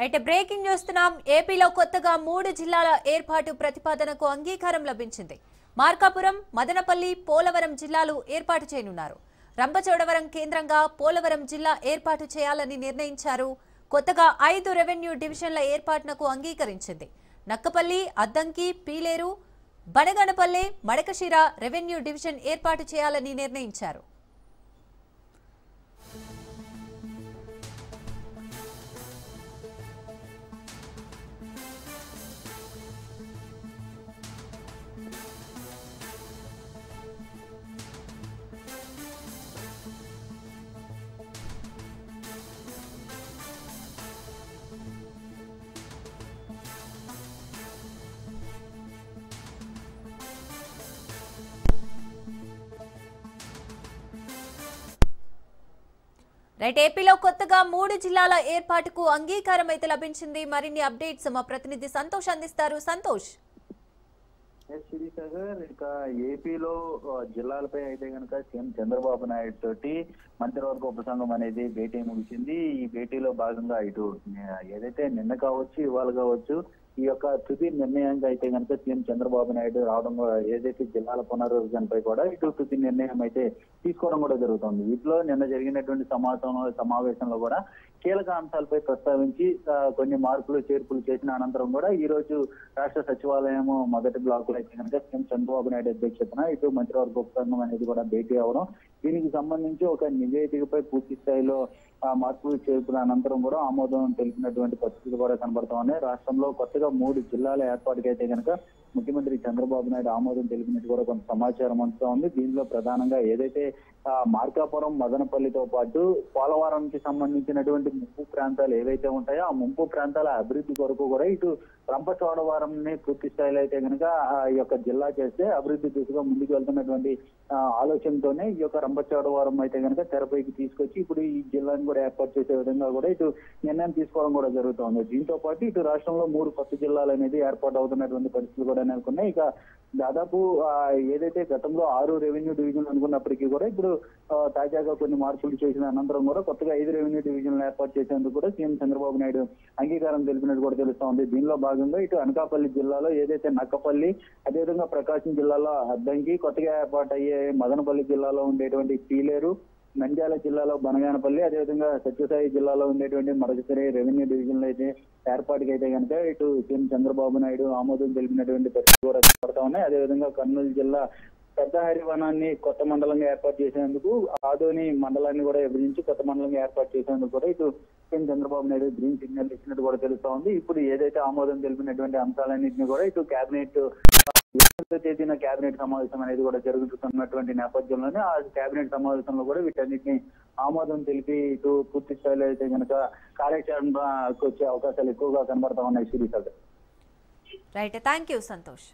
అయితే బ్రేకింగ్ చూస్తున్నాం. ఏపీలో కొత్తగా 3 జిల్లాల ఏర్పాటు ప్రతిపాదనకు అంగీకారం లభించింది. మార్కాపురం, మదనపల్లి, పోలవరం జిల్లాలు ఏర్పాటు చేయనున్నారు. రంపచోడవరం కేంద్రంగా పోలవరం జిల్లా ఏర్పాటు చేయాలని నిర్ణయించారు. కొత్తగా 5 రెవెన్యూ డివిజన్ల ఏర్పాటునకు అంగీకరించింది. నక్కపల్లి, అద్దంకి, పీలేరు, బనగనపల్లె, మడకశిర రెవెన్యూ డివిజన్ ఏర్పాటు చేయాలని నిర్ణయించారు. రైట్, ఏపీలో కొత్తగా 3 జిల్లాల ఏర్పాటుకు అంగీకారం అయితే లభించింది. మరిన్ని అప్డేట్స్ మా ప్రతినిధి సంతోష్ అందిస్తారు. సంతోష్. ఇక ఏపీలో జిల్లాలపై అయితే కనుక సీఎం చంద్రబాబు నాయుడు తోటి మంత్రివర్గ ఉపసంఘం అనేది భేటీ ముగిసింది. ఈ భేటీలో భాగంగా ఇటు ఏదైతే నిన్న కావచ్చు, ఇవాళ కావచ్చు, ఈ యొక్క తుది నిర్ణయంగా అయితే కనుక సీఎం చంద్రబాబు నాయుడు రావడం, ఏదైతే జిల్లాల పునర్విభజనపై కూడా ఇటు తుది నిర్ణయం అయితే తీసుకోవడం కూడా జరుగుతుంది. వీటిలో నిన్న జరిగినటువంటి సమావేశంలో కూడా కీలక అంశాలపై ప్రస్తావించి కొన్ని మార్పులు చేర్పులు చేసిన అనంతరం కూడా ఈ రోజు రాష్ట్ర సచివాలయం మొదటి బ్లాక్ లో అయితే కనుక సీఎం చంద్రబాబు నాయుడు అధ్యక్షతన ఇటు మంత్రివర్గ ఉపసంఘం అనేది కూడా భేటీ అవడం, దీనికి సంబంధించి ఒక నివేదికపై పూర్తి స్థాయిలో మార్పులు చేర్పుల అనంతరం కూడా ఆమోదం తెలిపినటువంటి పరిస్థితులు కూడా కనబడతా ఉన్నాయి. రాష్ట్రంలో కొత్తగా 3 జిల్లాల ఏర్పాటుకి అయితే కనుక ముఖ్యమంత్రి చంద్రబాబు నాయుడు ఆమోదం తెలిపినట్టు కూడా కొంత సమాచారం అందుతా ఉంది. దీనిలో ప్రధానంగా ఏదైతే మార్కాపురం, మదనపల్లితో పాటు పోలవరంకి సంబంధించినటువంటి ముంపు ప్రాంతాలు ఏవైతే ఉంటాయో ఆ ముంపు ప్రాంతాల అభివృద్ధి కొరకు కూడా ఇటు రంపచోడవరంని పూర్తి స్థాయిలో అయితే కనుక ఈ యొక్క జిల్లా చేస్తే అభివృద్ధి దిశగా ముందుకు వెళ్తున్నటువంటి ఆలోచనతోనే ఈ యొక్క రంపచోడవరం అయితే కనుక తెరపైకి తీసుకొచ్చి ఇప్పుడు ఈ జిల్లాను కూడా ఏర్పాటు చేసే విధంగా కూడా ఇటు నిర్ణయం తీసుకోవడం కూడా జరుగుతుంది. దీంతో పాటు ఇటు రాష్ట్రంలో 3 కొత్త జిల్లాలు అనేది ఏర్పాటు అవుతున్నటువంటి పరిస్థితులు కూడా నెలకొన్నాయి. ఇక దాదాపు ఏదైతే గతంలో 6 రెవెన్యూ డివిజన్లు అనుకున్నప్పటికీ కూడా ఇప్పుడు తాజాగా కొన్ని మార్పులు చేసిన అనంతరం కూడా కొత్తగా 5 రెవెన్యూ డివిజన్లు ఏర్పాటు చేసేందుకు కూడా సీఎం చంద్రబాబు నాయుడు అంగీకారం తెలిపినట్టు కూడా తెలుస్తా ఉంది. దీనిలో భాగంగా ఇటు అనకాపల్లి జిల్లాలో ఏదైతే నక్కపల్లి, అదేవిధంగా ప్రకాశం జిల్లాలో అద్దంకి, కొత్తగా ఏర్పాటు అయ్యే మదనపల్లి జిల్లాలో ఉండేటువంటి పీలేరు, నంద్యాల జిల్లాలో బనగానపల్లి, అదేవిధంగా సత్యసాయి జిల్లాలో ఉండేటువంటి మడకశిర రెవెన్యూ డివిజన్లు అయితే ఏర్పాటుకి అయితే కనుక ఇటు సీఎం చంద్రబాబు నాయుడు ఆమోదం తెలిపినటువంటి పరిస్థితులు కూడా కనబడతా ఉన్నాయి. అదేవిధంగా కర్నూలు జిల్లా పెద్ద హరివనాన్ని కొత్త మండలంగా ఏర్పాటు చేసేందుకు, ఆదోని మండలాన్ని కూడా విభజించి కొత్త మండలంగా ఏర్పాటు చేసేందుకు కూడా ఇటు CM Chandrababu Naidu green signal ఇచ్చినట్టు కూడా తెలుస్తా ఉంది. ఇప్పుడు ఏదైతే ఆమోదం తెలిపినటువంటి అంశాలన్నింటినీ కూడా ఇటు తేదీన కేబినెట్ సమావేశం అనేది కూడా జరుగుతున్నటువంటి నేపథ్యంలోనే ఆ కేబినెట్ సమావేశంలో కూడా వీటన్నిటిని ఆమోదం తెలిపి ఇటు పూర్తి స్థాయిలో అయితే కనుక కార్యాచరణకు వచ్చే అవకాశాలు ఎక్కువగా కనబడతా ఉన్నాయి. Right, thank you Santosh.